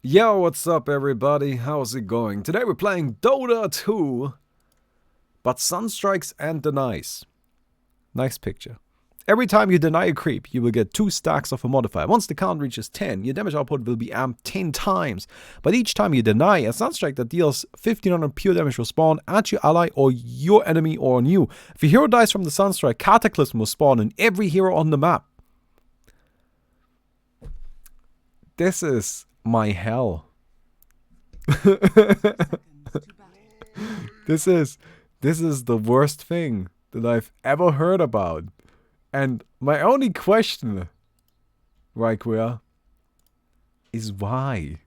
Yo, what's up everybody? How's it going? Today we're playing Dota 2, but Sunstrikes and denies. Nice picture. Every time you deny a creep, you will get 2 stacks of a modifier. Once the count reaches 10, your damage output will be amped 10 times. But each time you deny, a Sunstrike that deals 1500 pure damage will spawn at your ally or your enemy or on you. If your hero dies from the Sunstrike, Cataclysm will spawn in every hero on the map. This is my hell. This is the worst thing that I've ever heard about. And my only question, right, Queer, is why?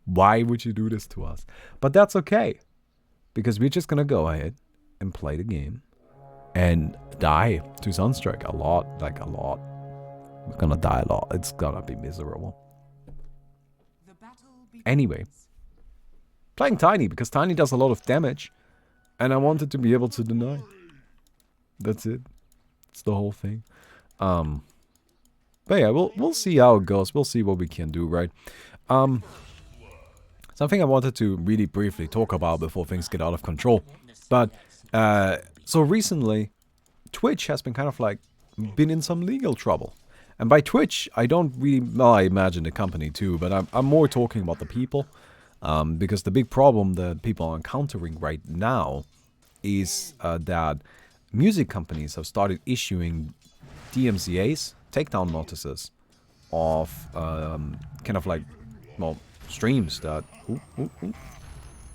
Why would you do this to us? But that's okay, because we're just gonna go ahead and play the game and die to Sunstrike a lot, like a lot. We're gonna die a lot. It's gonna be miserable. Anyway, playing Tiny because Tiny does a lot of damage, and I wanted to be able to deny. That's it. It's the whole thing. But yeah, we'll see how it goes. We'll see what we can do, right? Something I wanted to really briefly talk about before things get out of control. But so recently, Twitch has been kind of like been in some legal trouble. And by Twitch, I don't really, well, I imagine the company too, but I'm more talking about the people. Because the big problem that people are encountering right now is that music companies have started issuing DMCAs, takedown notices, of kind of like, well, streams that...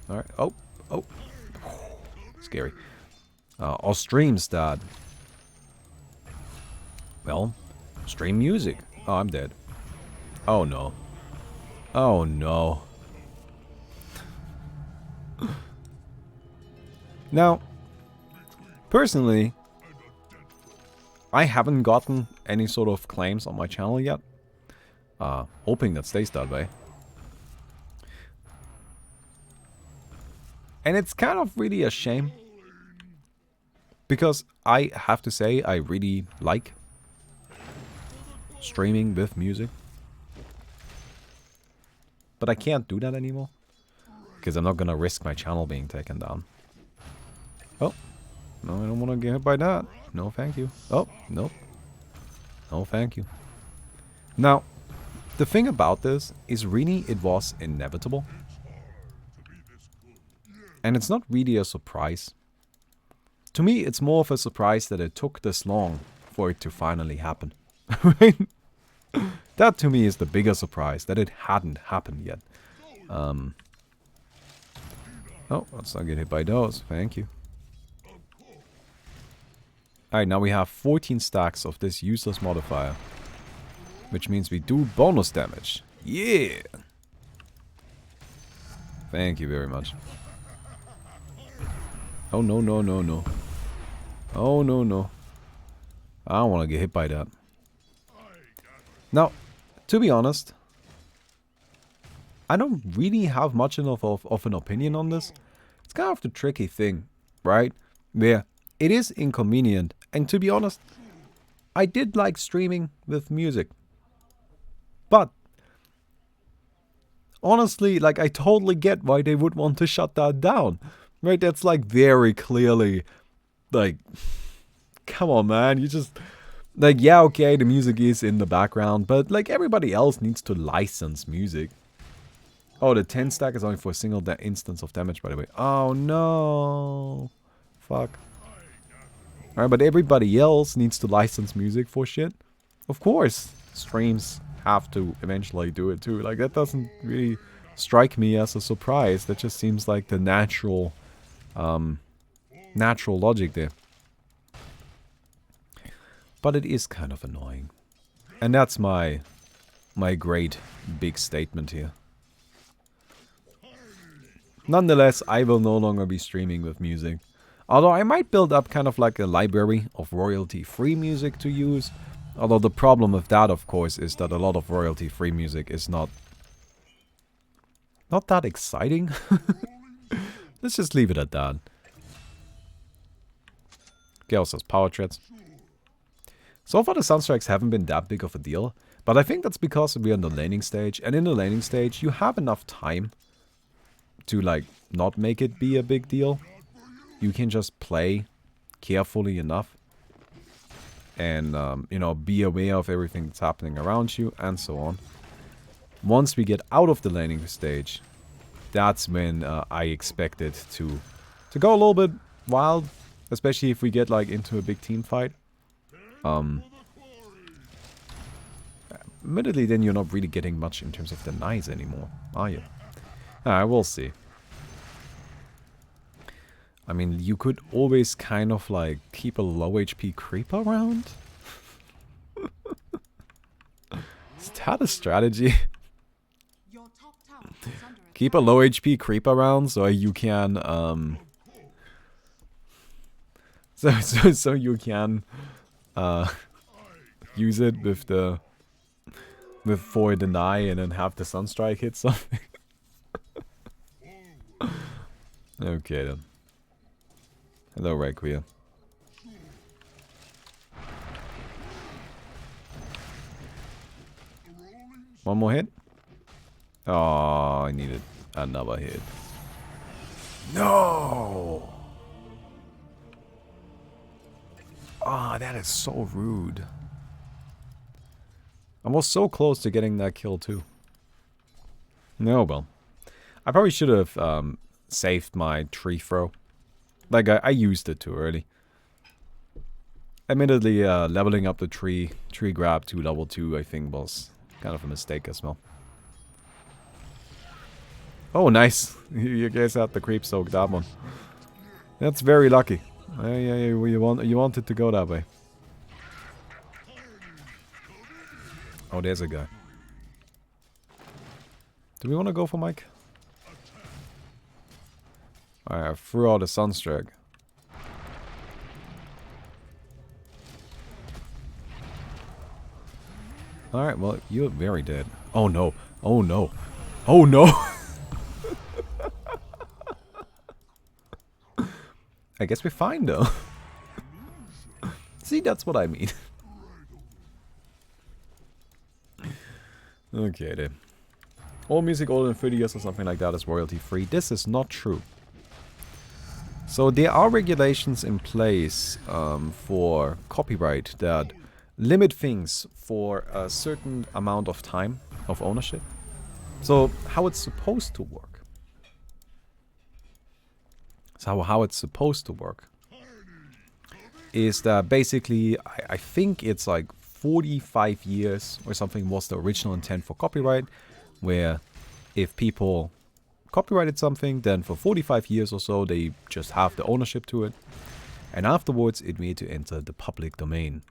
Alright, oh, scary. Or streams that, well... stream music. Oh, I'm dead. Oh no. Oh no. Now, personally, I haven't gotten any sort of claims on my channel yet. Hoping that stays that way. And it's kind of really a shame. Because I have to say, I really like streaming with music. But I can't do that anymore. Because I'm not gonna risk my channel being taken down. Oh. No, I don't want to get hit by that. No, thank you. Oh, nope. No, thank you. Now, the thing about this is really it was inevitable. And it's not really a surprise. To me, it's more of a surprise that it took this long for it to finally happen. Right? That to me is the bigger surprise, that it hadn't happened yet. Oh, let's not get hit by those. Thank you. Alright, now we have 14 stacks of this useless modifier. Which means we do bonus damage. Yeah! Thank you very much. Oh, no, no, no, no. Oh, no, no. I don't want to get hit by that. Now, to be honest, I don't really have much enough of an opinion on this. It's kind of the tricky thing, right? Where it is inconvenient. And to be honest, I did like streaming with music. But, honestly, like, I totally get why they would want to shut that down. Right? That's like very clearly, like, come on, man. You just... like, yeah, okay, the music is in the background, but, like, everybody else needs to license music. Oh, the 10 stack is only for a single instance of damage, by the way. Oh, no. Fuck. Alright, but everybody else needs to license music for shit. Of course, streams have to eventually do it, too. Like, that doesn't really strike me as a surprise. That just seems like the natural, natural logic there. But it is kind of annoying. And that's my great big statement here. Nonetheless, I will no longer be streaming with music. Although I might build up kind of like a library of royalty-free music to use. Although the problem with that, of course, is that a lot of royalty-free music is not that exciting. Let's just leave it at that. Gale says power treads. So far the Sunstrikes haven't been that big of a deal, But I think that's because we're in the laning stage. And in the laning stage, you have enough time to, like, not make it be a big deal. You can just play carefully enough. And, you know, be aware of everything that's happening around you and so on. Once we get out of the laning stage, that's when I expect it to go a little bit wild. Especially if we get, like, into a big team fight. Admittedly, then you're not really getting much in terms of denies anymore, are you? We'll see. I mean, you could always kind of, like, keep a low HP creep around. Is that a strategy? Keep a low HP creep around so you can, so you can, use it with for a deny and then have the Sunstrike hit something. Okay then. Hello, Requiem. One more hit? Oh, I needed another hit. No! Ah, that is so rude. I was so close to getting that kill too. No, well. I probably should have saved my tree throw. Like, I used it too early. Admittedly, leveling up the tree grab to level 2, I think, was kind of a mistake as well. Oh, nice. You guys had the creep soak that one. That's very lucky. Yeah, you want it to go that way. Oh, there's a guy. Do we want to go for Mike? Alright, I threw out a Sunstrike. Alright, well, you're very dead. Oh no. Oh no. Oh no! I guess we're fine though. See, that's what I mean. Okay then. All music older than 30 years or something like that is royalty free. This is not true. So there are regulations in place for copyright that limit things for a certain amount of time of ownership. So how it's supposed to work. So how it's supposed to work is that basically, I think it's like 45 years or something was the original intent for copyright, where if people copyrighted something, then for 45 years or so they just have the ownership to it, and afterwards it needed to enter the public domain,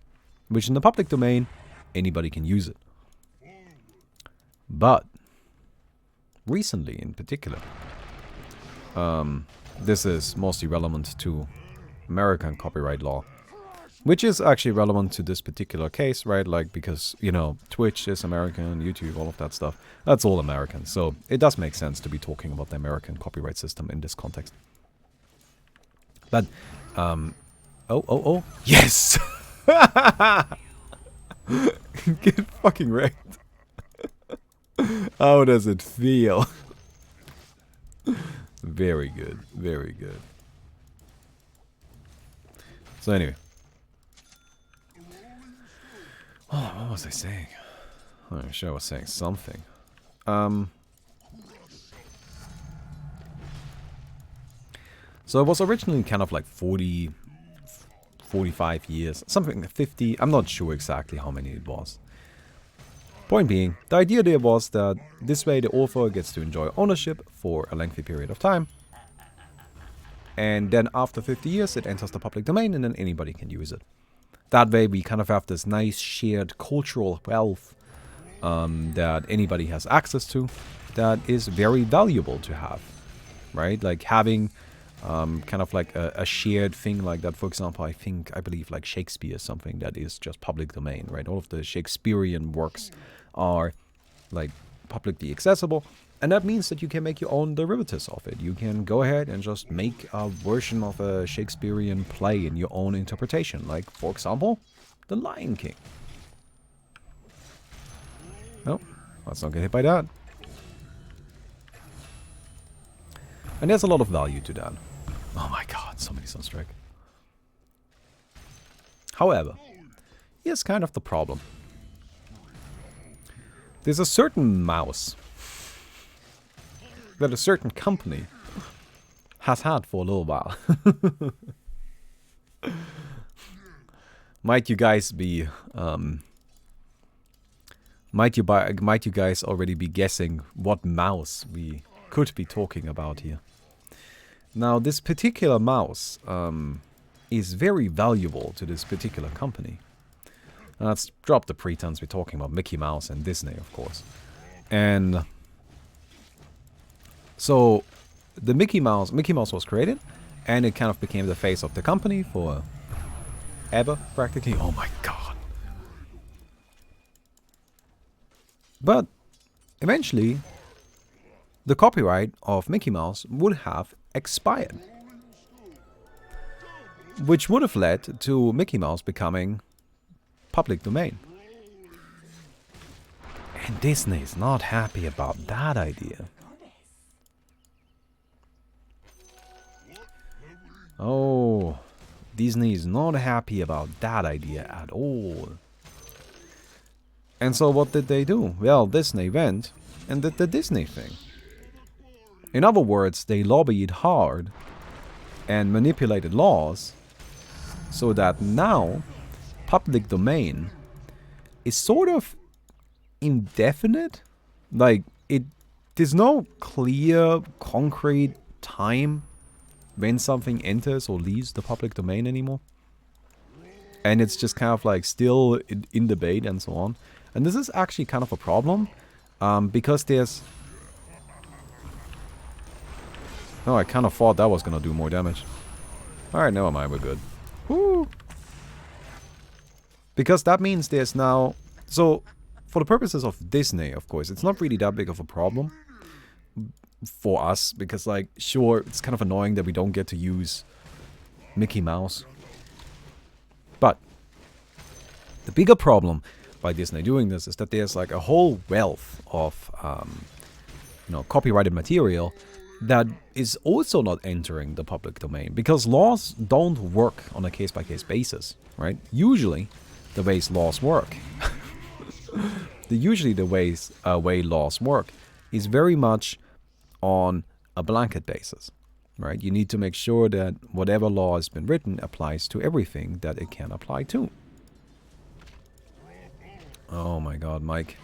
which in the public domain anybody can use it. But recently in particular, this is mostly relevant to American copyright law, which is actually relevant to this particular case, right? Like, because, you know, Twitch is American, YouTube, all of that stuff. That's all American. So it does make sense to be talking about the American copyright system in this context. But, oh, yes! Get fucking wrecked. How does it feel? Very good, very good. So anyway. Oh, what was I saying? I'm sure I was saying something. So it was originally kind of like 40, 45 years, something 50, I'm not sure exactly how many it was. Point being, the idea there was that this way the author gets to enjoy ownership for a lengthy period of time. And then after 50 years it enters the public domain and then anybody can use it. That way we kind of have this nice shared cultural wealth that anybody has access to that is very valuable to have, right? Like having kind of like a shared thing like that. For example, I believe like Shakespeare is something that is just public domain, right? All of the Shakespearean works are like publicly accessible. And that means that you can make your own derivatives of it. You can go ahead and just make a version of a Shakespearean play in your own interpretation. Like, for example, The Lion King. Let's not get hit by that. And there's a lot of value to that. Oh my god, so many Sunstrike. However, here's kind of the problem. There's a certain mouse that a certain company has had for a little while. Might you guys be might you guys already be guessing what mouse we could be talking about here? Now, this particular mouse is very valuable to this particular company. Let's drop the pretense we're talking about Mickey Mouse and Disney, of course. And so the Mickey Mouse was created, and it kind of became the face of the company for ever, practically. Oh my god. But eventually, the copyright of Mickey Mouse would have expired, which would have led to Mickey Mouse becoming public domain. And Disney is not happy about that idea. Oh, Disney is not happy about that idea at all. And so what did they do? Well, Disney went and did the Disney thing. In other words, they lobbied hard and manipulated laws so that now public domain is sort of indefinite. Like, there's no clear, concrete time when something enters or leaves the public domain anymore. And it's just kind of like still in debate and so on. And this is actually kind of a problem because there's... Oh, I kind of thought that was going to do more damage. Alright, never mind, we're good. Woo! Because that means there's now... So, for the purposes of Disney, of course, it's not really that big of a problem for us. Because, like, sure, it's kind of annoying that we don't get to use Mickey Mouse. But the bigger problem by Disney doing this is that there's, like, a whole wealth of, copyrighted material that is also not entering the public domain, because laws don't work on a case-by-case basis, right? Usually, the ways laws work, way laws work is very much on a blanket basis, right? You need to make sure that whatever law has been written applies to everything that it can apply to. Oh my god, Mike.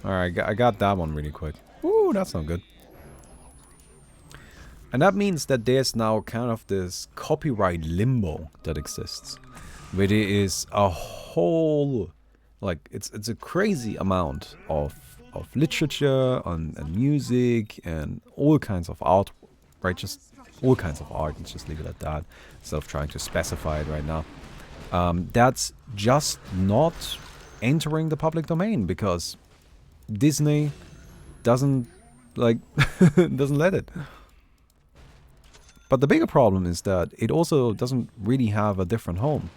Alright, I got that one really quick. Ooh, that's not good. And that means that there's now kind of this copyright limbo that exists, where there is a whole, like, it's a crazy amount of literature and music and all kinds of art, right? Just all kinds of art, let's just leave it at that, instead of trying to specify it right now. That's just not entering the public domain because Disney doesn't doesn't let it. But the bigger problem is that it also doesn't really have a different home.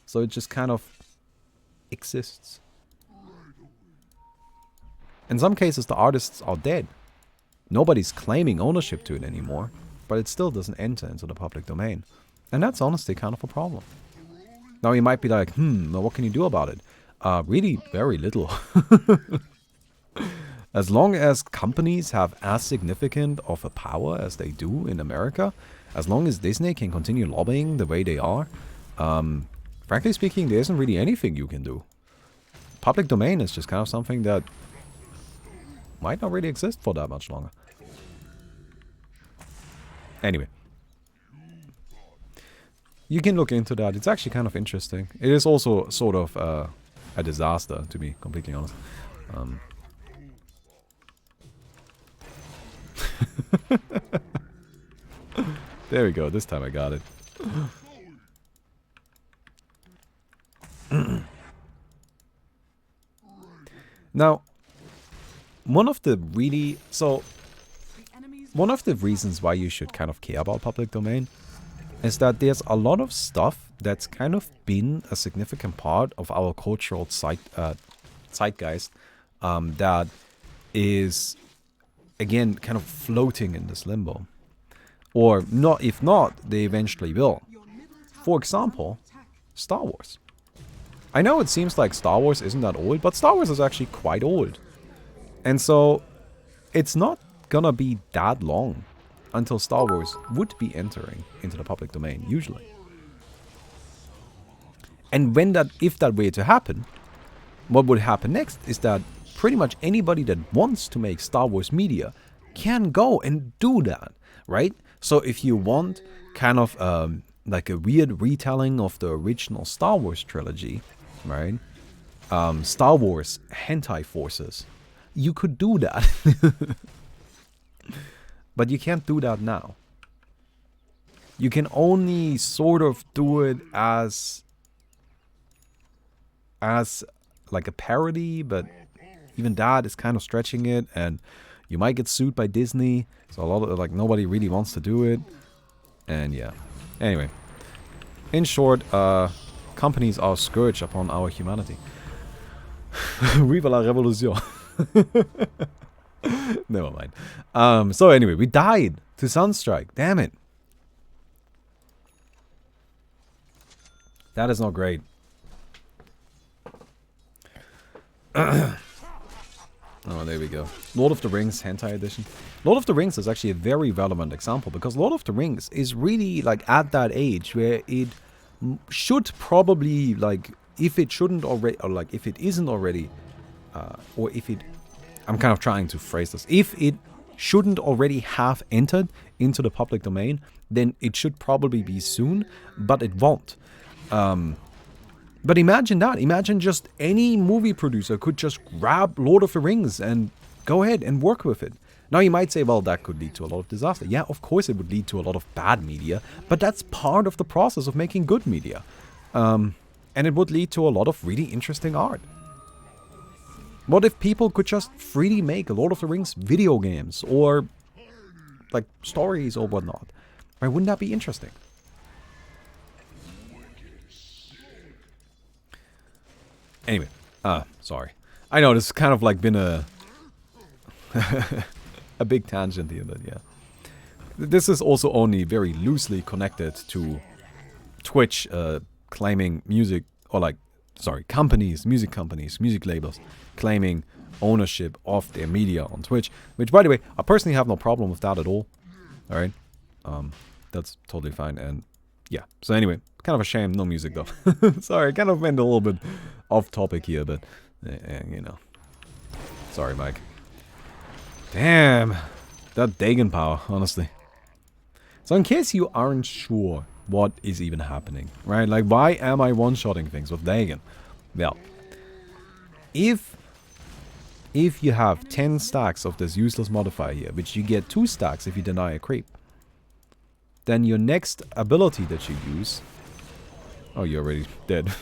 So it just kind of exists. In some cases the artists are dead. Nobody's claiming ownership to it anymore, but it still doesn't enter into the public domain. And that's honestly kind of a problem. Now you might be like, well, what can you do about it? Really very little. As long as companies have as significant of a power as they do in America, as long as Disney can continue lobbying the way they are, frankly speaking, there isn't really anything you can do. Public domain is just kind of something that might not really exist for that much longer. Anyway. You can look into that. It's actually kind of interesting. It is also sort of a disaster, to be completely honest. There we go. This time I got it. Now, one of the reasons why you should kind of care about public domain is that there's a lot of stuff that's kind of been a significant part of our cultural zeitgeist that is, again, kind of floating in this limbo. Or not, if not, they eventually will. For example, Star Wars. I know it seems like Star Wars isn't that old, but Star Wars is actually quite old. And so, it's not gonna be that long until Star Wars would be entering into the public domain, usually. And if that were to happen, what would happen next is that pretty much anybody that wants to make Star Wars media can go and do that, right? So if you want kind of like a weird retelling of the original Star Wars trilogy, right? Star Wars hentai forces, you could do that. But you can't do that now. You can only sort of do it as like a parody, but even that is kind of stretching it, and you might get sued by Disney, so a lot of, like, nobody really wants to do it. And yeah. Anyway. In short, companies are a scourge upon our humanity. Viva la revolution. Never mind. So anyway, we died to Sunstrike. Damn it. That is not great. Oh, there we go. Lord of the Rings Hentai Edition. Lord of the Rings is actually a very relevant example, because Lord of the Rings is really, like, at that age where it should probably, like, if it shouldn't already, or like if it isn't already, or if it, I'm kind of trying to phrase this, if it shouldn't already have entered into the public domain, then it should probably be soon, but it won't. But imagine that. Imagine just any movie producer could just grab Lord of the Rings and go ahead and work with it. Now you might say, well, that could lead to a lot of disaster. Yeah, of course it would lead to a lot of bad media, but that's part of the process of making good media. And it would lead to a lot of really interesting art. What if people could just freely make Lord of the Rings video games, or like stories or whatnot? Right, wouldn't that be interesting? Anyway, sorry. I know this has kind of like been a a big tangent here, but yeah. This is also only very loosely connected to Twitch claiming music, or like, sorry, music labels claiming ownership of their media on Twitch, which, by the way, I personally have no problem with that at all. Alright? That's totally fine, and yeah. So anyway, kind of a shame, no music though. Sorry, I kind of went a little bit off topic here, but, you know. Sorry, Mike. Damn. That Dagon power, honestly. So in case you aren't sure what is even happening, right? Like, why am I one-shotting things with Dagon? Well, if you have 10 stacks of this useless modifier here, which you get 2 stacks if you deny a creep, then your next ability that you use... Oh, you're already dead.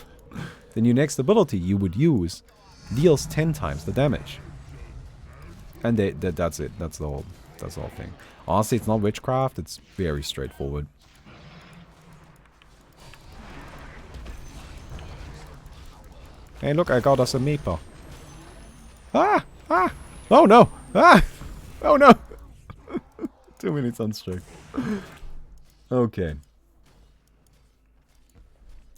Then your next ability you would use deals 10 times the damage. And that's it. That's the whole thing. Honestly, it's not witchcraft. It's very straightforward. Hey, look, I got us a meeple. Ah! Ah! Oh no! Ah! Oh no! 2 minutes Sunstrike. Okay.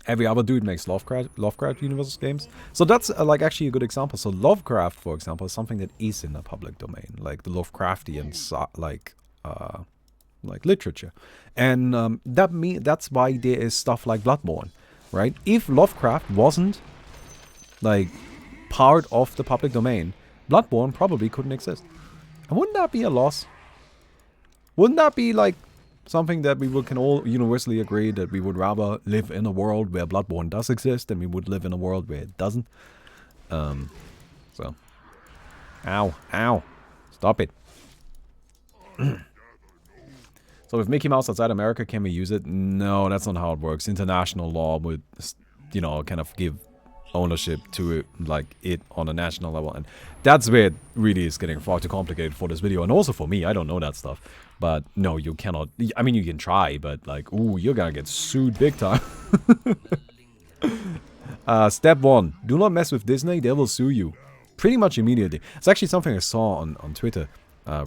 Every other dude makes Lovecraft universe games. So that's like actually a good example. So Lovecraft, for example, is something that is in the public domain, like the Lovecraftian like literature, and that's why there is stuff like Bloodborne, right? If Lovecraft wasn't like part of the public domain, Bloodborne probably couldn't exist. And wouldn't that be a loss? Wouldn't that be like something that we can all universally agree that we would rather live in a world where Bloodborne does exist than we would live in a world where it doesn't? So. Ow. Ow. Stop it. So if Mickey Mouse outside America, can we use it? No, that's not how it works. International law would, you know, kind of give ownership to it, like it on a national level, and that's where it really is getting far too complicated for this video, and also for me. I don't know that stuff, but no, you cannot. I mean, you can try, but like, ooh, you're gonna get sued big time. Step 1: do not mess with Disney. They will sue you pretty much immediately. It's actually something I saw on Twitter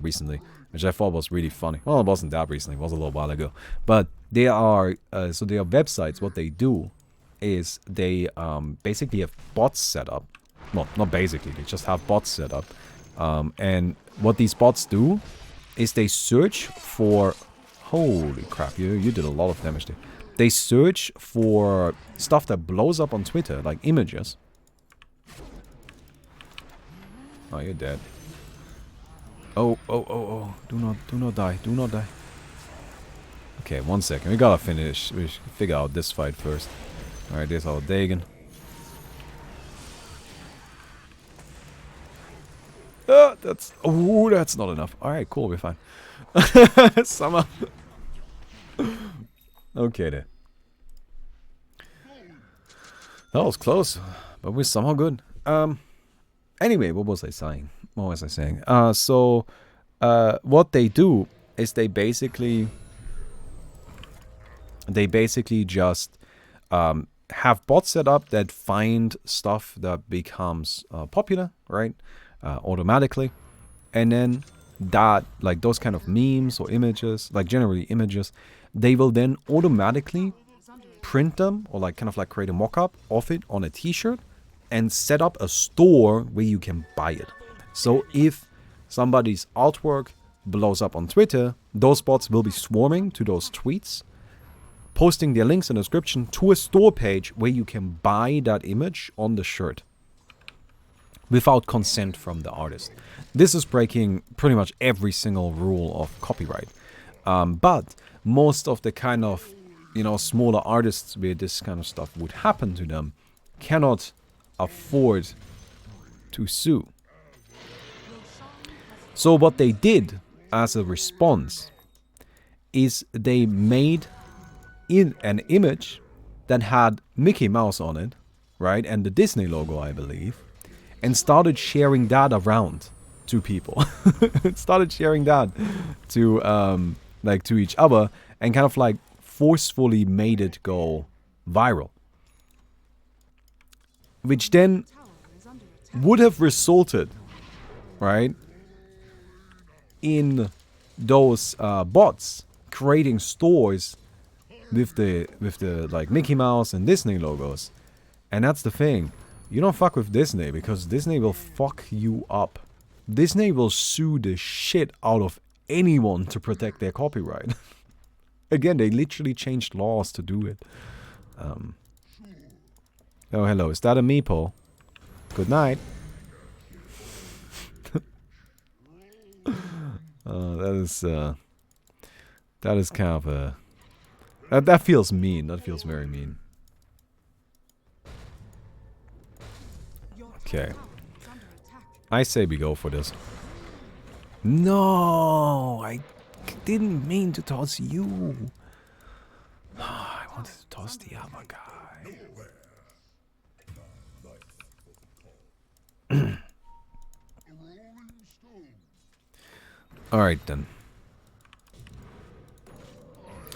recently, which I thought was really funny. Well, it wasn't that recently, it was a little while ago. But they are, so they are websites. What they do is they basically have bots set up. Well, not basically, they just have bots set up. And what these bots do is they search for... Holy crap, you did a lot of damage there. They search for stuff that blows up on Twitter, like images. Oh, you're dead. Oh. Do not die. Do not die. Okay, 1 second. We gotta finish. We should figure out this fight first. Alright, there's our Dagon. That's... Oh, that's not enough. Alright, cool. We're fine. Summer. Okay, then. That was close. But we're somehow good. Anyway, what was I saying? What they do is they basically just have bots set up that find stuff that becomes popular, right? Automatically, and then that, like those kind of memes or images, like generally images, they will then automatically print them or like kind of like create a mock-up of it on a t-shirt and set up a store where you can buy it. So if somebody's artwork blows up on Twitter, those bots will be swarming to those tweets, posting their links in the description to a store page where you can buy that image on the shirt without consent from the artist. This is breaking pretty much every single rule of copyright. But most of the kind of, you know, smaller artists where this kind of stuff would happen to them cannot afford to sue. So what they did as a response is they made an image that had Mickey Mouse on it, right, and the Disney logo, I believe, and started sharing that around to people. Started sharing that to like to each other, and kind of like forcefully made it go viral, which then would have resulted, right, in those bots creating stores with the like Mickey Mouse and Disney logos. And that's the thing, you don't fuck with Disney, because Disney will fuck you up. Disney will sue the shit out of anyone to protect their copyright. Again, they literally changed laws to do it. Oh, hello, is that a meeple? Good night. That is kind of a... That feels mean. That feels very mean. Okay. I say we go for this. No! I didn't mean to toss you. I wanted to toss the other guy. Alright then.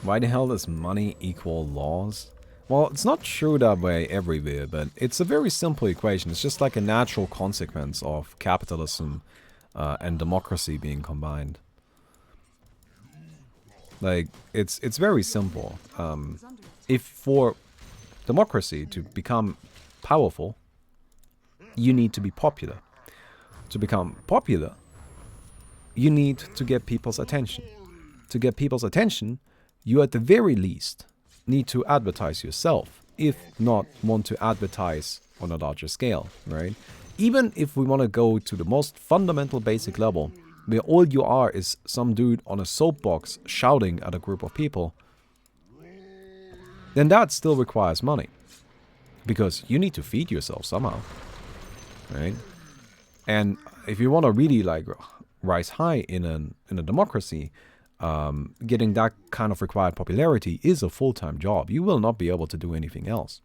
Why the hell does money equal laws? Well, it's not true that way everywhere, but it's a very simple equation. It's just like a natural consequence of capitalism and democracy being combined. Like, it's very simple. If for democracy to become powerful, you need to be popular. To become popular, you need to get people's attention. To get people's attention, you at the very least need to advertise yourself, if not want to advertise on a larger scale, right? Even if we want to go to the most fundamental basic level, where all you are is some dude on a soapbox shouting at a group of people, then that still requires money. Because you need to feed yourself somehow, right? And if you want to really like rise high in a democracy, getting that kind of required popularity is a full-time job. You will not be able to do anything else.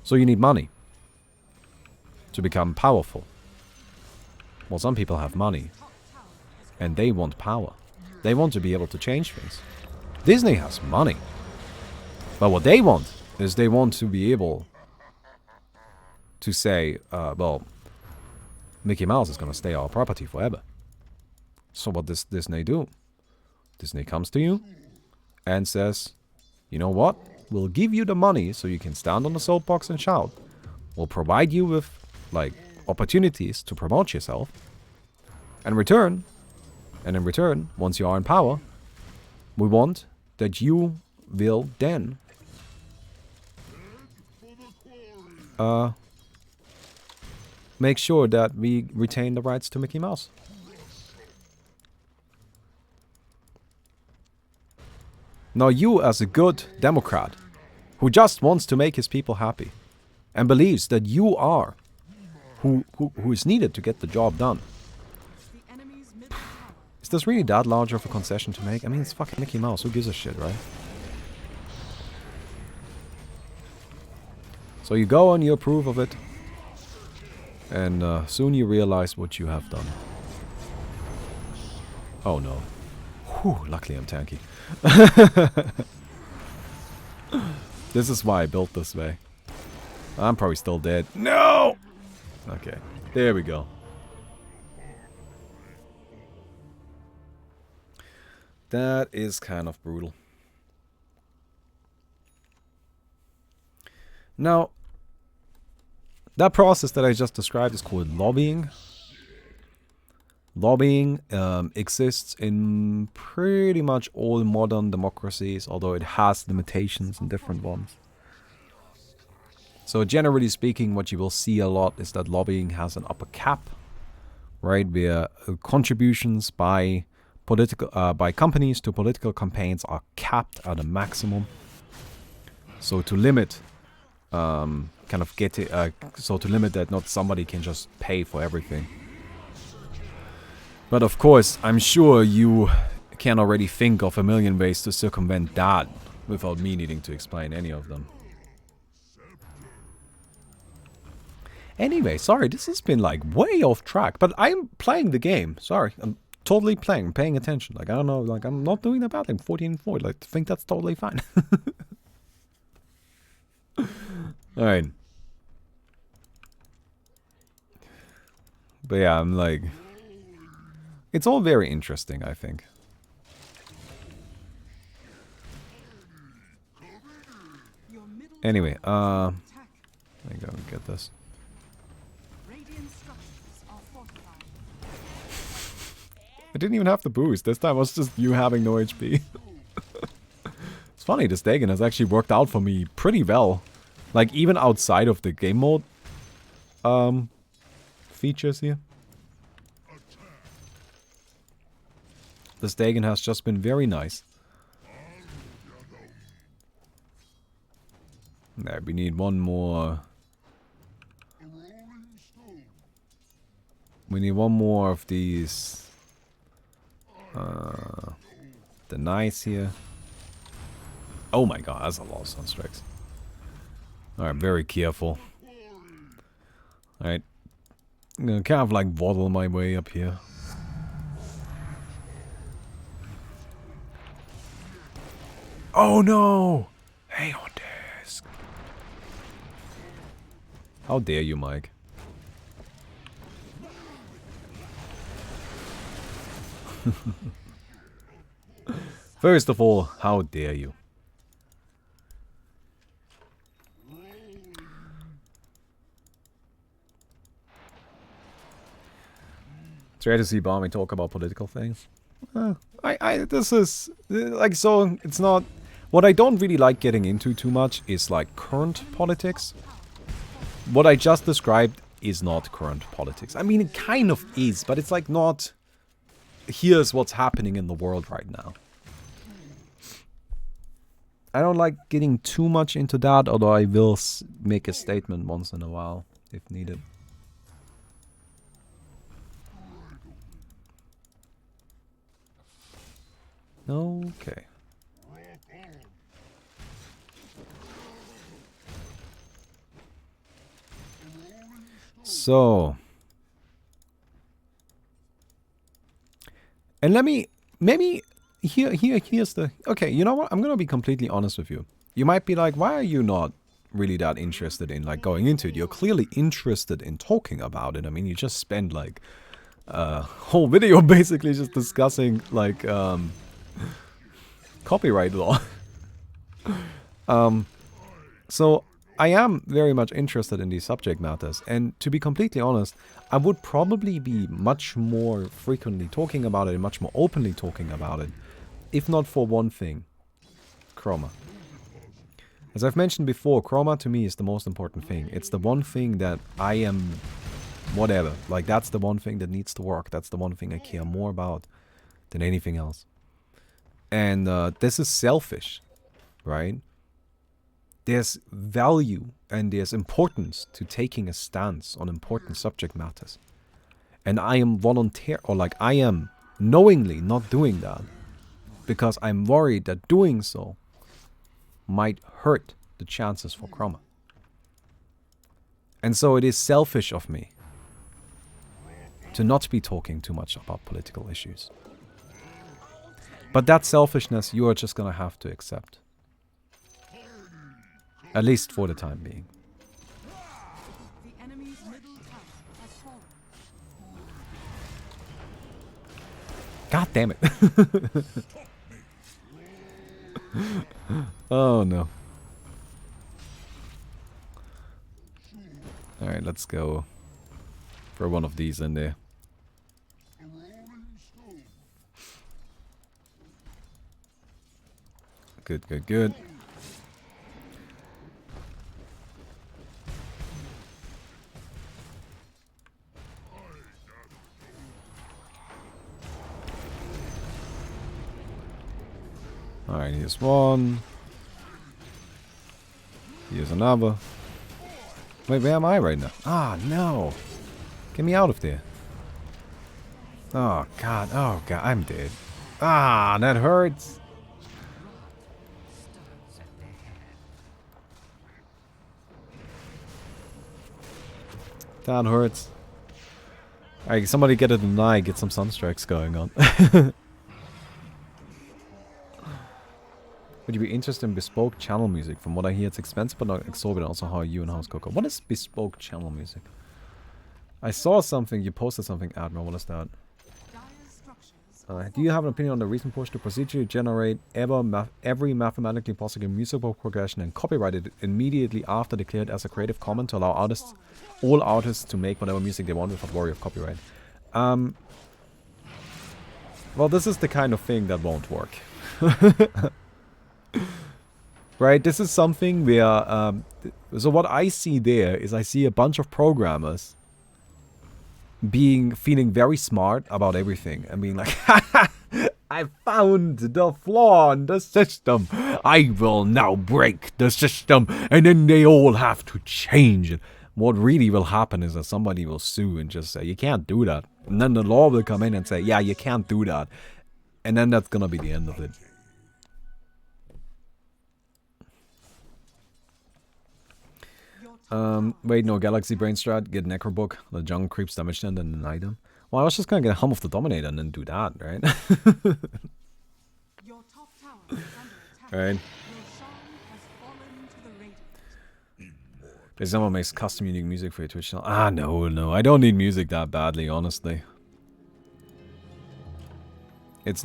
So you need money to become powerful. Well, some people have money and they want power. They want to be able to change things. Disney has money. But what they want is they want to be able to say, well, Mickey Mouse is going to stay our property forever. So what does Disney do? Disney comes to you and says, you know what? We'll give you the money so you can stand on the soapbox and shout. We'll provide you with, like, opportunities to promote yourself. And in return, once you are in power, we want that you will then make sure that we retain the rights to Mickey Mouse. Now you, as a good Democrat, who just wants to make his people happy, and believes that you are who is needed to get the job done. Is this really that large of a concession to make? I mean, it's fucking Mickey Mouse, who gives a shit, right? So you go and you approve of it, and soon you realize what you have done. Oh no. Whew, luckily I'm tanky. This is why I built this way. I'm probably still dead. No! Okay, there we go. That is kind of brutal. Now, that process that I just described is called lobbying. Lobbying exists in pretty much all modern democracies, although it has limitations in different ones. So generally speaking, what you will see a lot is that lobbying has an upper cap, right, where contributions by companies to political campaigns are capped at a maximum. So to limit, so to limit that not somebody can just pay for everything. But of course, I'm sure you can already think of a million ways to circumvent that without me needing to explain any of them. Anyway, sorry, this has been like way off track, but I'm playing the game. Sorry, I'm totally paying attention. Like, I don't know, like, I'm not doing that bad thing, 14-4. Like, I think that's totally fine. Alright. But yeah, I'm like... It's all very interesting, I think. Anyway, let me go and get this. I didn't even have the boost. This time was just you having no HP. It's funny, this Dagon has actually worked out for me pretty well. Like, even outside of the game mode features here. This Dagon has just been very nice. There, we need one more. We need one more of these. The nice here. Oh my god, that's a lot of Sunstrikes. Alright, very careful. Alright. I'm gonna kind of like waddle my way up here. Oh no! Hey on desk. How dare you, Mike? First of all, how dare you? Try to see Barmy talk about political things. This is like, so it's not. What I don't really like getting into too much is like current politics. What I just described is not current politics. I mean, it kind of is, but it's like not. Here's what's happening in the world right now. I don't like getting too much into that, although I will make a statement once in a while, if needed. Okay. So, and let me, maybe, here's the, okay, you know what? I'm gonna be completely honest with you. You might be like, why are you not really that interested in, like, going into it? You're clearly interested in talking about it. I mean, you just spent, like, a whole video basically just discussing, like, copyright law. So I am very much interested in these subject matters, and to be completely honest, I would probably be much more frequently talking about it and much more openly talking about it, if not for one thing: Chroma. As I've mentioned before, Chroma to me is the most important thing. It's the one thing that I am, whatever, like that's the one thing that needs to work. That's the one thing I care more about than anything else. And this is selfish, right? There's value and there's importance to taking a stance on important subject matters. And I am I am knowingly not doing that because I'm worried that doing so might hurt the chances for Chroma. And so it is selfish of me to not be talking too much about political issues. But that selfishness you are just gonna have to accept. At least for the time being. God damn it. Oh no. Alright, let's go for one of these in there. Good, good, good. Alright, here's one. Here's another. Wait, where am I right now? Ah, no. Get me out of there. Oh, God. Oh, God. I'm dead. Ah, that hurts. That hurts. Alright, somebody get a deny, get some Sunstrikes going on. Would you be interested in bespoke channel music? From what I hear, it's expensive but not exorbitant. Also, how are you and how's Coco? What is bespoke channel music? I saw something, you posted something, Admiral. What is that? Do you have an opinion on the recent push to procedurally generate every mathematically possible musical progression and copyright it immediately after declared as a creative commons to allow all artists to make whatever music they want without worry of copyright? Well, this is the kind of thing that won't work. Right, this is something where, so what I see there is I see a bunch of programmers feeling very smart about everything and being like, I found the flaw in the system. I will now break the system and then they all have to change it. What really will happen is that somebody will sue and just say, you can't do that. And then the law will come in and say, yeah, you can't do that. And then that's gonna be the end of it. Wait, no, Galaxy Brain Strat, get Necrobook, the jungle creeps damage them, then deny them. Well, I was just gonna get a Hum of the Dominator and then do that, right? Right. If someone makes custom unique music for your Twitch channel. Ah, no, I don't need music that badly, honestly. It's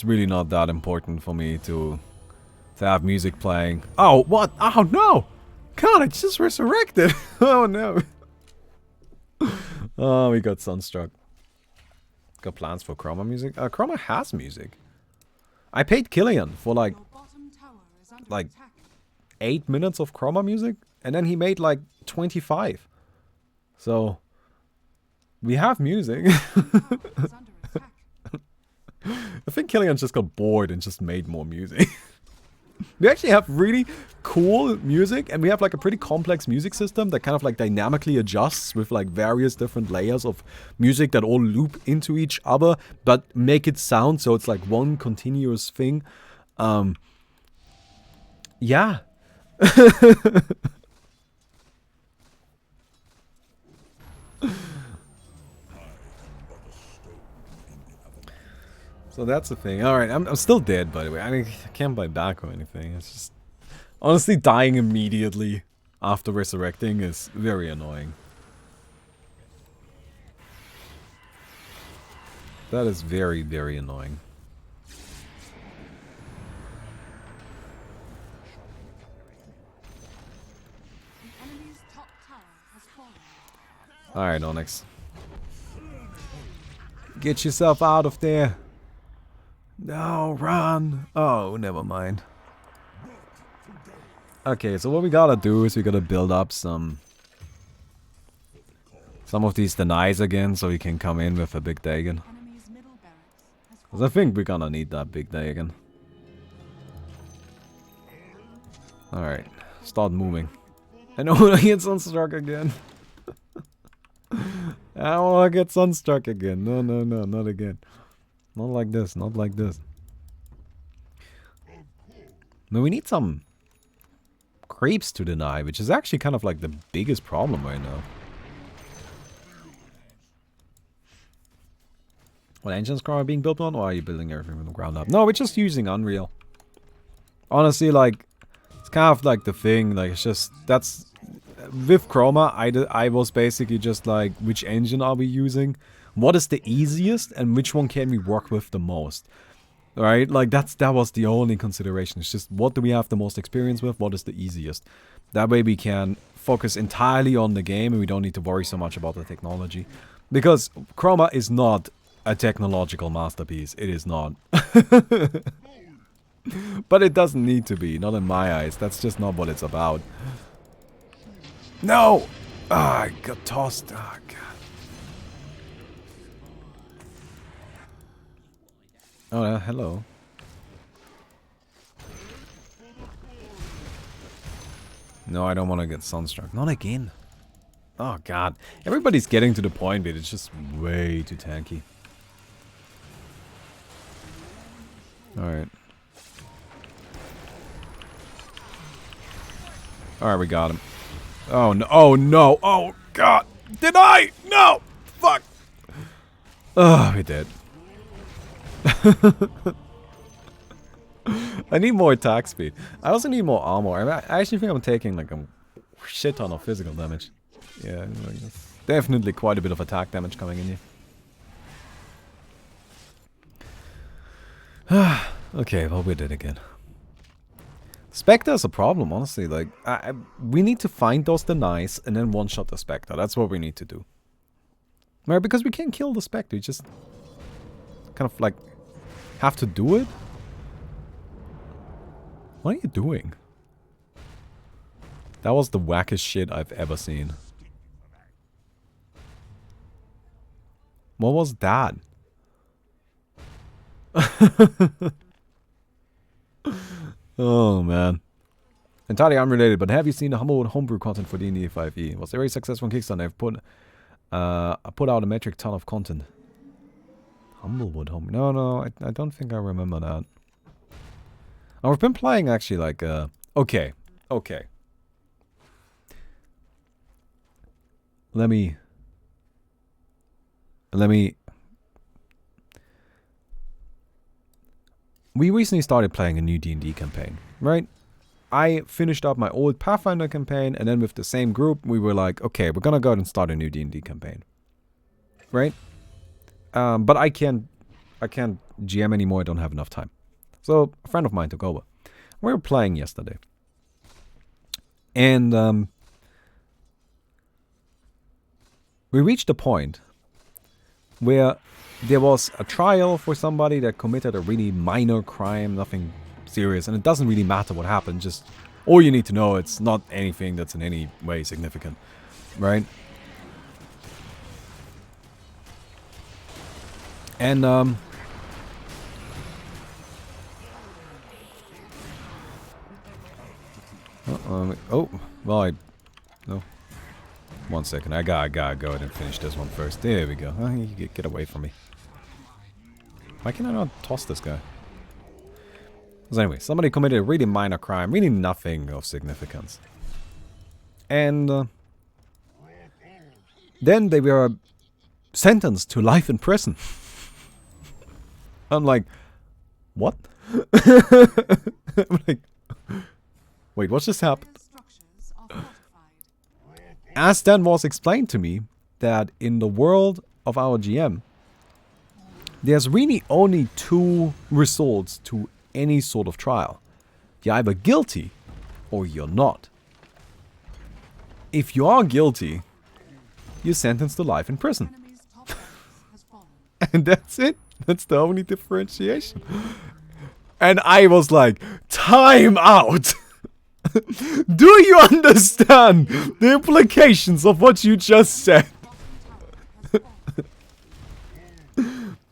really not that important for me to have music playing. Oh, what? Oh, no! God, I just resurrected! Oh no! Oh, we got Sunstruck. Got plans for Chroma music? Chroma has music. I paid Killian for like 8 minutes of Chroma music, and then he made like 25. So, we have music. I think Killian just got bored and just made more music. We actually have really cool music, and we have like a pretty complex music system that kind of like dynamically adjusts with like various different layers of music that all loop into each other, but make it sound so it's like one continuous thing. Yeah. So that's the thing. Alright, I'm still dead, by the way. I mean, I can't buy back or anything. It's just... Honestly, dying immediately after resurrecting is very annoying. That is very, very annoying. Alright, Onyx. Get yourself out of there. No, run. Oh, never mind. Okay, so what we gotta do is we gotta build up some of these denies again so we can come in with a big Dagon. Because I think we're gonna need that big Dagon. Alright, start moving. I don't wanna get Sunstruck again. I don't wanna get Sunstruck again. No, no, no, not again. Not like this, not like this. No, we need some creeps to deny, which is actually kind of like the biggest problem right now. What engines are being built on, or are you building everything from the ground up? No, we're just using Unreal. Honestly, like, it's kind of like the thing, like, it's just, that's... With Chroma, I was basically just like, which engine are we using? What is the easiest, and which one can we work with the most? Right? Like, that was the only consideration. It's just, what do we have the most experience with? What is the easiest? That way we can focus entirely on the game, and we don't need to worry so much about the technology. Because Chroma is not a technological masterpiece. It is not. But it doesn't need to be. Not in my eyes. That's just not what it's about. No! Ah, I got tossed. Ah, God. Oh, hello. No, I don't want to get Sunstruck. Not again. Oh, God. Everybody's getting to the point, but it's just way too tanky. Alright. Alright, we got him. Oh, no. Oh, no. Oh, God. Did I? No! Fuck. Oh, we did. I need more attack speed. I also need more armor. I actually think I'm taking like a shit ton of physical damage. Yeah, like definitely quite a bit of attack damage coming in here. Okay, well, we did again. Spectre is a problem, honestly. Like, we need to find those denies and then one-shot the Spectre. That's what we need to do. Right, because we can't kill the Spectre. We just kind of like have to do it. What are you doing? That was the wackest shit I've ever seen. What was that? Oh, man. Entirely unrelated, but have you seen the humble homebrew content for D&D 5e? Was very successful on Kickstarter. I put out a metric ton of content. Humblewood home. No, I don't think I remember that. I've been playing actually like, okay. Let me... We recently started playing a new D&D campaign, right? I finished up my old Pathfinder campaign, and then with the same group, we were like, okay, we're gonna go out and start a new D&D campaign. Right? But I can't GM anymore, I don't have enough time. So, a friend of mine took over. We were playing yesterday. And, we reached a point where there was a trial for somebody that committed a really minor crime, nothing serious, and it doesn't really matter what happened, just all you need to know, it's not anything that's in any way significant, right? And, oh, well, no. 1 second, I gotta go ahead and finish this one first. There we go. Oh, you get away from me. Why can I not toss this guy? So anyway, somebody committed a really minor crime, really nothing of significance. And then they were sentenced to life in prison. I'm like, what? I'm like, wait, what just happened? As then was explained to me, that in the world of our GM, there's really only two results to any sort of trial. You're either guilty or you're not. If you are guilty, you're sentenced to life in prison. And that's it. That's the only differentiation. And I was like, time out! Do you understand the implications of what you just said?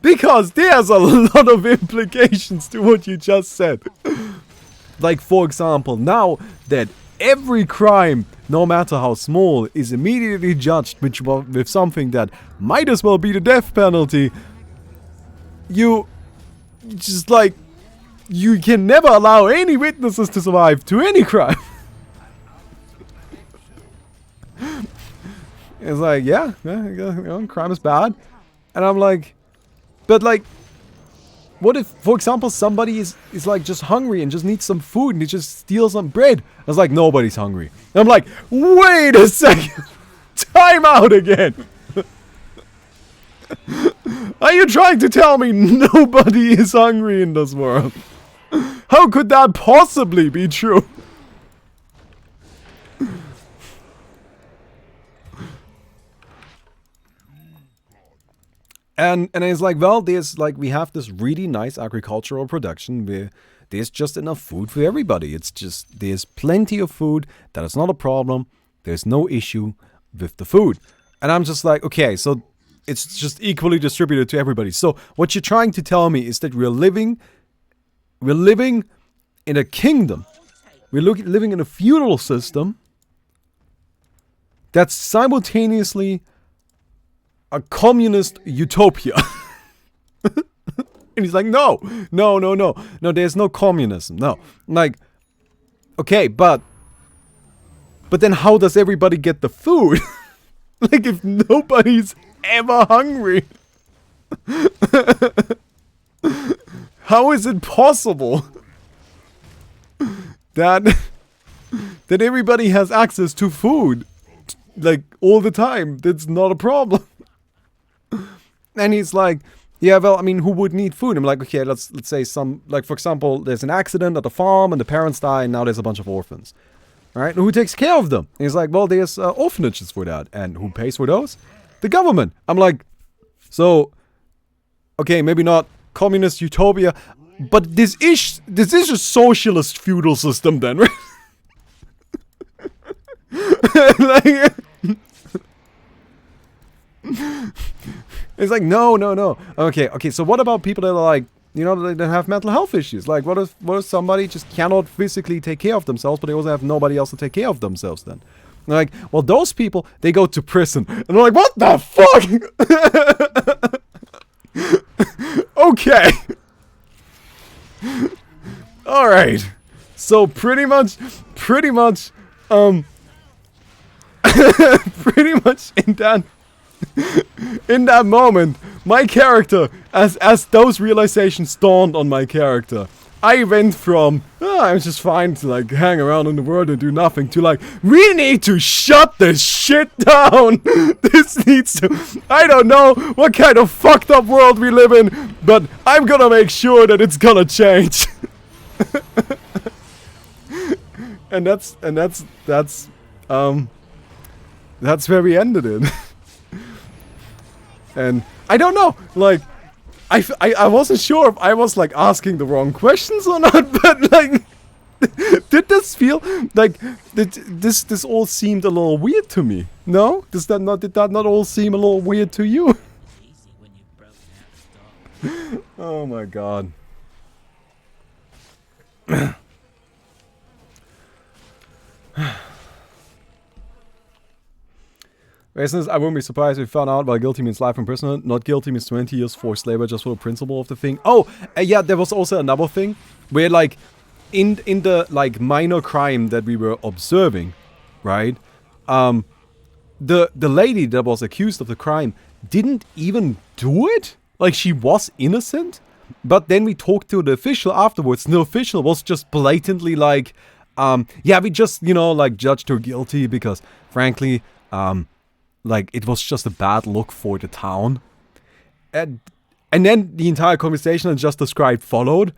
Because there's a lot of implications to what you just said. Like, for example, now that every crime, no matter how small, is immediately judged with something that might as well be the death penalty, you just like, you can never allow any witnesses to survive to any crime. It's like, yeah, crime is bad. And I'm like, but like, what if, for example, somebody is like just hungry and just needs some food and he just steals some bread? I was like, nobody's hungry. And I'm like, wait a second. Time out again. Are you trying to tell me nobody is hungry in this world? How could that possibly be true? And it's like, well, there's like, we have this really nice agricultural production where there's just enough food for everybody. It's just, there's plenty of food. That is not a problem. There's no issue with the food. And I'm just like, okay, so it's just equally distributed to everybody. So what you're trying to tell me is that we're living in a kingdom. We're living in a feudal system that's simultaneously a communist utopia. And he's like, no, there's no communism. No. I'm like, okay, but then how does everybody get the food? Like, if nobody's ever hungry, how is it possible that everybody has access to food, like, all the time? That's not a problem. And he's like, yeah, well, I mean, who would need food? I'm like, okay, let's say some, like, for example, there's an accident at the farm and the parents die and now there's a bunch of orphans. All right, and who takes care of them? And he's like, well, there's orphanages for that. And who pays for those? The government. I'm like, so, okay, maybe not communist utopia, but this is a socialist feudal system then, right? Like, it's like, no. Okay, so what about people that are like, you know, that have mental health issues? Like, what if somebody just cannot physically take care of themselves, but they also have nobody else to take care of themselves then? And like, well, those people, they go to prison. And they're like, what the fuck? Okay. Alright. So pretty much, pretty much in that moment, my character, as those realizations dawned on my character, I went from, I'm just fine to like hang around in the world and do nothing, to like, we need to shut this shit down. This needs to, I don't know what kind of fucked up world we live in, but I'm gonna make sure that it's gonna change. And that's where we ended it. And I don't know, like, I wasn't sure if I was like asking the wrong questions or not, but like, did this feel like this all seemed a little weird to me? No? Did that not all seem a little weird to you? Oh my god. I wouldn't be surprised if we found out why guilty means life imprisonment, not guilty means 20 years forced labor, just for the principle of the thing. Oh, yeah, there was also another thing where, like, in the like minor crime that we were observing, right? The lady that was accused of the crime didn't even do it. Like, she was innocent, But then we talked to the official afterwards, and the official was just blatantly like, yeah, we just, you know, like, judged her guilty because, frankly, like, it was just a bad look for the town. And then the entire conversation I just described followed.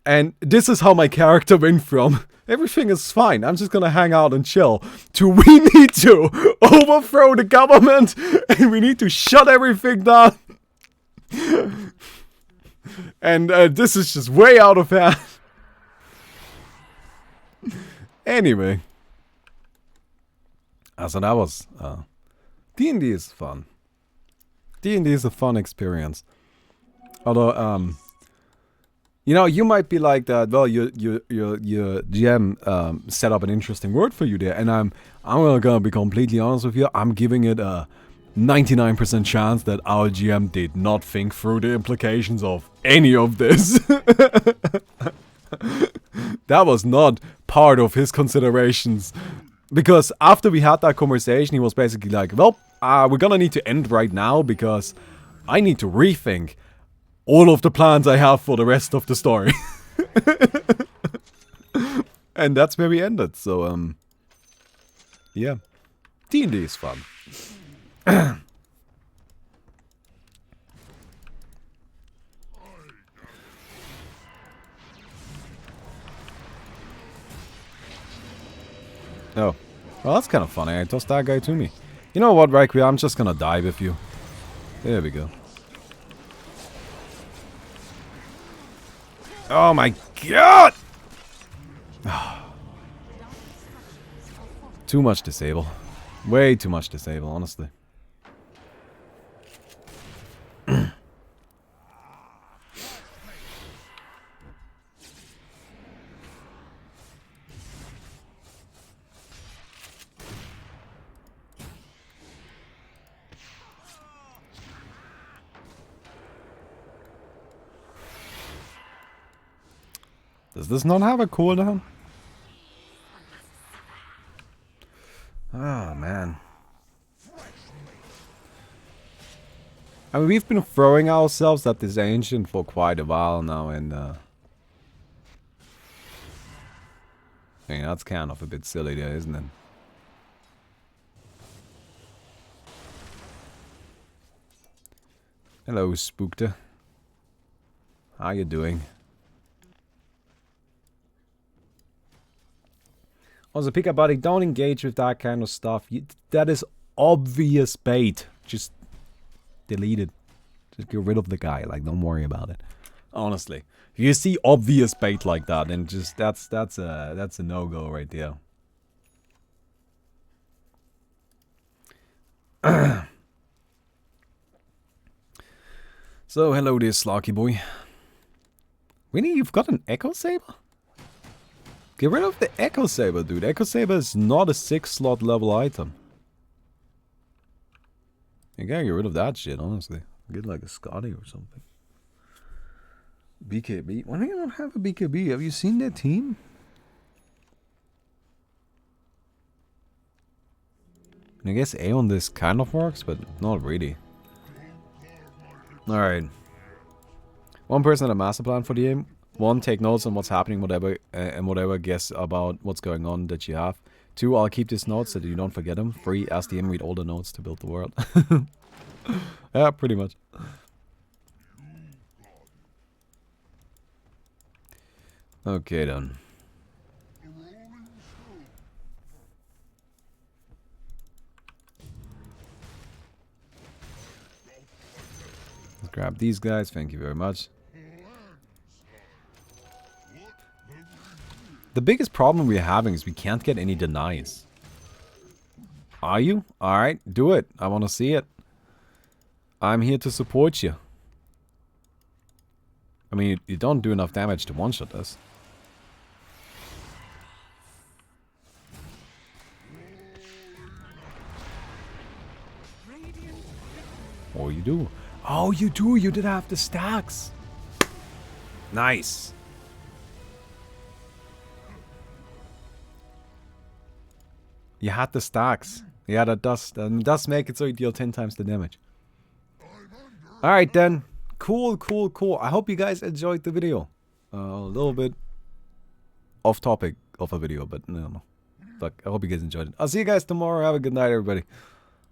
And this is how my character went from everything is fine, I'm just gonna hang out and chill, to we need to overthrow the government and we need to shut everything down. And this is just way out of hand. Anyway. So that was... D&D is fun. D&D is a fun experience. Although, you know, you might be like that, well, your GM set up an interesting word for you there. And I'm gonna be completely honest with you. I'm giving it a 99% chance that our GM did not think through the implications of any of this. That was not part of his considerations. Because after we had that conversation, he was basically like, well, we're gonna need to end right now because I need to rethink all of the plans I have for the rest of the story. And that's where we ended, so, yeah. D&D is fun. Oh. Well, that's kind of funny. I tossed that guy to me. You know what, Requiem? I'm just gonna die with you. There we go. Oh my god! Too much disable. Way too much disable, honestly. Does this not have a cooldown? Oh, man. I mean, we've been throwing ourselves at this ancient for quite a while now, and I mean, that's kind of a bit silly there, isn't it? Hello, Spookter. How you doing? Also, pick up, buddy, don't engage with that kind of stuff. That is obvious bait. Just delete it. Just get rid of the guy. Like, don't worry about it. Honestly, if you see obvious bait like that, then just that's a no-go right there. So, hello there, Slarky boy. Winnie, you've got an Echo Saber? Get rid of the Echo Saber, dude. Echo Saber is not a 6-slot level item. You gotta get rid of that shit, honestly. Get like a Scotty or something. BKB? Why do you not have a BKB? Have you seen their team? I guess A on this kind of works, but not really. Alright. One person had a master plan for the game. One, take notes on what's happening, whatever, and whatever guess about what's going on that you have. Two, I'll keep these notes so that you don't forget them. Three, ask the DM read all the notes to build the world. Yeah, pretty much. Okay, then. Let's grab these guys, thank you very much. The biggest problem we're having is we can't get any denies. Are you? Alright, do it. I want to see it. I'm here to support you. I mean, you don't do enough damage to one-shot us. Oh, you do. Oh, you do. You did have the stacks. Nice. You had the stacks. Yeah, that does make it so you deal 10 times the damage. Alright then. Cool, cool, cool. I hope you guys enjoyed the video. A little bit off topic of a video, but no. Fuck, I hope you guys enjoyed it. I'll see you guys tomorrow. Have a good night, everybody.